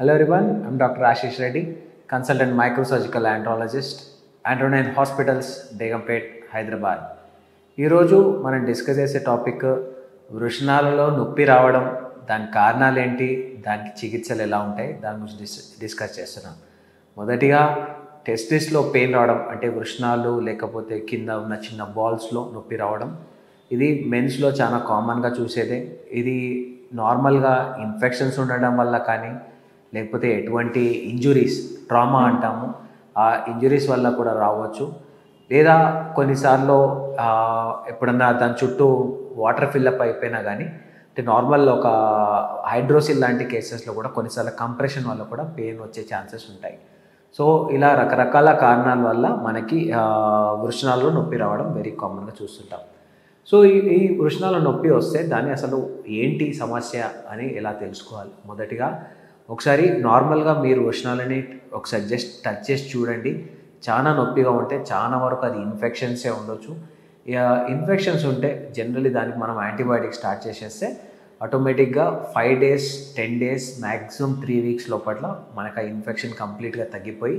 Hello everyone, I'm Dr. Ashish Reddy, consultant microsurgical andrologist, Andronine Hospitals, Begumpet, Hyderabad. ఈరోజు మనం discuss చేసే topic వృషణాలలో నొప్పి రావడం, దాని కారణాలు ఏంటి, దానికి చికిత్సలు ఎలా ఉంటాయి, దాని గురించి డిస్కస్ చేస్తున్నాం. మొదటిగా టెస్టిస్లో పెయిన్ రావడం, అంటే వృషణాలు లేకపోతే కింద ఉన్న చిన్న బాల్స్లో నొప్పి రావడం. ఇది మెన్స్లో చాలా కామన్గా చూసేదే. ఇది నార్మల్గా ఇన్ఫెక్షన్స్ ఉండడం వల్ల కానీ, లేకపోతే ఎటువంటి ఇంజురీస్, ట్రామా అంటాము, ఆ ఇంజురీస్ వల్ల కూడా రావచ్చు. లేదా కొన్నిసార్లు ఎప్పుడన్నా దాని చుట్టూ వాటర్ ఫిల్అప్ అయిపోయినా కానీ, అంటే నార్మల్ ఒక హైడ్రోసిల్ లాంటి కేసెస్లో కూడా కొన్నిసార్లు కంప్రెషన్ వల్ల కూడా పెయిన్ వచ్చే ఛాన్సెస్ ఉంటాయి. సో ఇలా రకరకాల కారణాల వల్ల మనకి వృషణాలలో నొప్పి రావడం వెరీ కామన్గా చూస్తుంటాం. సో ఈ వృషణాల నొప్పి వస్తే దాన్ని అసలు ఏంటి సమస్య అని ఎలా తెలుసుకోవాలి? మొదటిగా ఒకసారి నార్మల్గా మీరు వృషణాలని ఒకసారి జస్ట్ టచ్ చేసి చూడండి. చాలా నొప్పిగా ఉంటే చాలా వరకు అది ఇన్ఫెక్షన్సే ఉండొచ్చు. ఇన్ఫెక్షన్స్ ఉంటే జనరల్లీ దానికి మనం యాంటీబయాటిక్ స్టార్ట్ చేసేస్తే ఆటోమేటిక్గా 5 days 10 days మ్యాక్సిమం 3 weeks లోపల మనకు ఆ ఇన్ఫెక్షన్ కంప్లీట్గా తగ్గిపోయి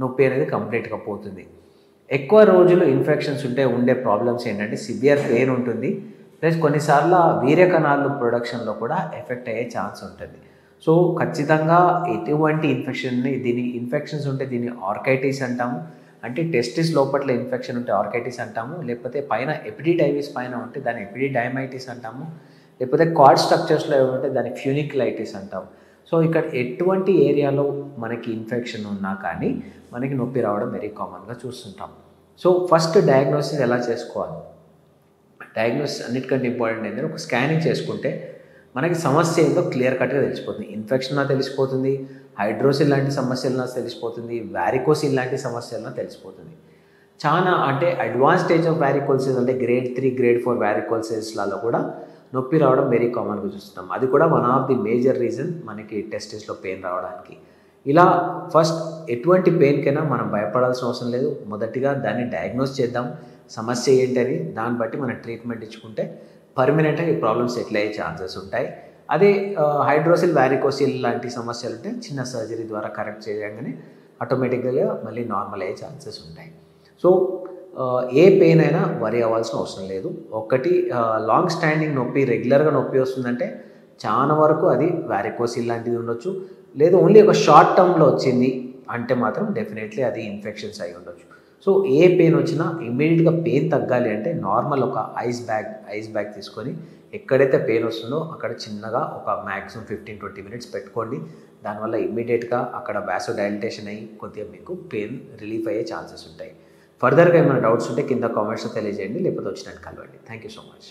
నొప్పి అనేది కంప్లీట్గా పోతుంది. ఎక్కువ రోజులు ఇన్ఫెక్షన్స్ ఉంటే ఉండే ప్రాబ్లమ్స్ ఏంటంటే సివియర్ పెయిన్ ఉంటుంది, ప్లస్ కొన్నిసార్లు వీర్య కణాలు ప్రొడక్షన్లో కూడా ఎఫెక్ట్ అయ్యే ఛాన్స్ ఉంటుంది. సో ఖచ్చితంగా ఎటువంటి దీని ఇన్ఫెక్షన్స్ ఉంటే దీన్ని ఆర్కైటిస్ అంటాము, అంటే టెస్టిస్ లోపల ఇన్ఫెక్షన్ ఉంటే ఆర్కైటిస్ అంటాము. లేకపోతే పైన ఎపిడిడైమిస్ పైన ఉంటే దాన్ని ఎపిడిడైమైటిస్ అంటాము. లేకపోతే కార్డ్ స్ట్రక్చర్స్లో ఏమంటే దాన్ని ఫ్యూనిక్యులైటిస్ అంటాము. సో ఇక్కడ ఎటువంటి ఏరియాలో మనకి ఇన్ఫెక్షన్ ఉన్నా కానీ మనకి నొప్పి రావడం వెరీ కామన్గా చూస్తుంటాం. సో ఫస్ట్ డయాగ్నోసిస్ ఎలా చేసుకోవాలి? డయాగ్నోసిస్ అన్నిటికంటే ఇంపార్టెంట్ ఏంటంటే ఒక స్కానింగ్ చేసుకుంటే మనకి సమస్య ఏందో క్లియర్ కట్గా తెలిసిపోతుంది. ఇన్ఫెక్షన్ తెలిసిపోతుంది, హైడ్రోసిల్ లాంటి సమస్యలన్నా తెలిసిపోతుంది, వారికోసిల్ లాంటి సమస్యలన్నా తెలిసిపోతుంది. చాలా అంటే అడ్వాన్స్ స్టేజ్ ఆఫ్ వారికోల్సెస్ అంటే grade 3 grade 4 వారికోల్సెస్లలో కూడా నొప్పి రావడం వెరీ కామన్గా చూస్తున్నాం. అది కూడా one of the major reason మనకి టెస్టిస్లో పెయిన్ రావడానికి. ఇలా ఫస్ట్ ఎటువంటి పెయిన్కైనా మనం భయపడాల్సిన అవసరం లేదు. మొదటిగా దాన్ని డయాగ్నోస్ చేద్దాం, సమస్య ఏంటని, దాన్ని బట్టి మనం ట్రీట్మెంట్ ఇచ్చుకుంటే పర్మనెంట్గా ఈ ప్రాబ్లమ్స్ సెటిల్ అయ్యే ఛాన్సెస్ ఉంటాయి. అదే హైడ్రోసిల్ వారికోసిల్ లాంటి సమస్యలు ఉంటే చిన్న సర్జరీ ద్వారా కరెక్ట్ చేయగానే ఆటోమేటిక్గా మళ్ళీ నార్మల్ అయ్యే ఛాన్సెస్ ఉంటాయి. సో ఏ పెయిన్ అయినా వరి అవ్వాల్సిన అవసరం లేదు. ఒకటి లాంగ్ స్టాండింగ్ నొప్పి, రెగ్యులర్గా నొప్పి వస్తుందంటే చాలా వరకు అది వారికోసిల్ లాంటిది ఉండొచ్చు. లేదు ఓన్లీ ఒక షార్ట్ టర్మ్లో వచ్చింది అంటే మాత్రం డెఫినెట్లీ అది ఇన్ఫెక్షన్స్ అయి ఉండొచ్చు. సో ఏ పెయిన్ వచ్చినా ఇమ్మీడియట్గా పెయిన్ తగ్గాలి అంటే నార్మల్ ఒక ఐస్ బ్యాగ్ తీసుకొని ఎక్కడైతే పెయిన్ వస్తుందో అక్కడ చిన్నగా ఒక మ్యాక్సిమం 15-20 minutes పెట్టుకోండి. దానివల్ల ఇమ్మీడియట్గా అక్కడ వాసో డైలటేషన్ అయ్యి కొద్దిగా మీకు పెయిన్ రిలీఫ్ అయ్యే ఛాన్సెస్ ఉంటాయి. ఫర్దర్గా ఏమైనా డౌట్స్ ఉంటే కింద కామెంట్స్లో తెలియజేయండి, లేకపోతే వచ్చినట్టు కలవండి. Thank you so much.